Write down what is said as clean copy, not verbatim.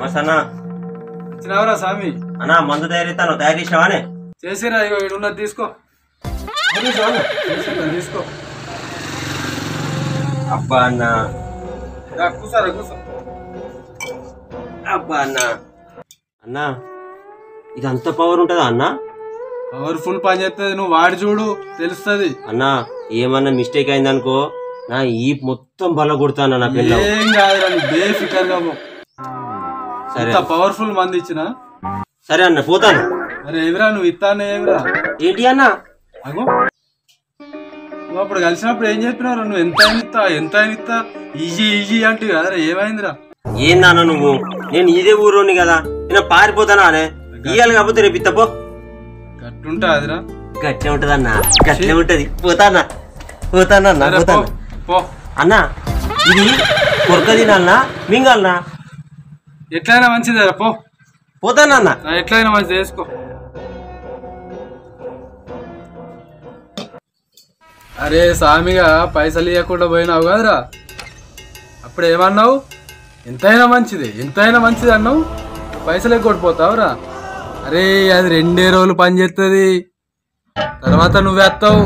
నమస్తే అన్న. వచ్చినావరా స్వామి? అన్నా మందు తయారు చేసినావానే? చేసిరా, ఇగో ఇడున్నది తీసుకో. తీసుకో. అబ్బా అన్న, కూసారా కూసో. అబ్బా అన్న. అన్నా ఇదంతా పవర్ ఉంటుందా అన్న? పవర్ఫుల్ పని చేస్తుంది, నువ్వు వాడి చూడు తెలుస్తుంది. అన్నా ఏమన్నా మిస్టేక్ అయిందనుకో నా ఈ మొత్తం బల కొడతాను నా పిల్ల. ఏం కాదురా, బేఫికర్ గా. సరే పవర్ఫుల్ మంది ఇచ్చిన. సరే అన్న పోతాను. అరే ఏమిరా నువ్వు ఇస్తాను? ఏమిరా ఏంటి అన్న? అగో నువ్వు అప్పుడు కలిసినప్పుడు ఏం చెప్పినావు? నువ్వు ఎంత అయినా ఇస్తా ఈజీ ఈజీ అంటే కదరా, ఏమైందిరా? ఏందన్నా నువ్వు? నేను ఇదే ఊరోని కదా, నేను పారిపోతానా అనే ఇయ్యాలి కాకపోతే రేపు ఇత్తపో. గట్టుంటా అదిరా? గట్టే ఉంటది అన్న, గట్టే ఉంటది. పోతానా పో అన్నా. ఇది కొరక తినాలనా మింగాలనా? ఎట్లయినా మంచిదేరా, పో. పోతానన్నా, ఎట్లయినా మంచిది వేసుకో. అరే సామిగా పైసలు ఇవ్వకుండా పోయినావు కదరా, అప్పుడు ఏమన్నావు? ఎంతైనా మంచిది అన్నావు. పైసలు ఎగ్గొట్టిపోతావురా? అరే అది 2 రోజులు పని చేస్తుంది, తర్వాత నువ్వేస్తావు.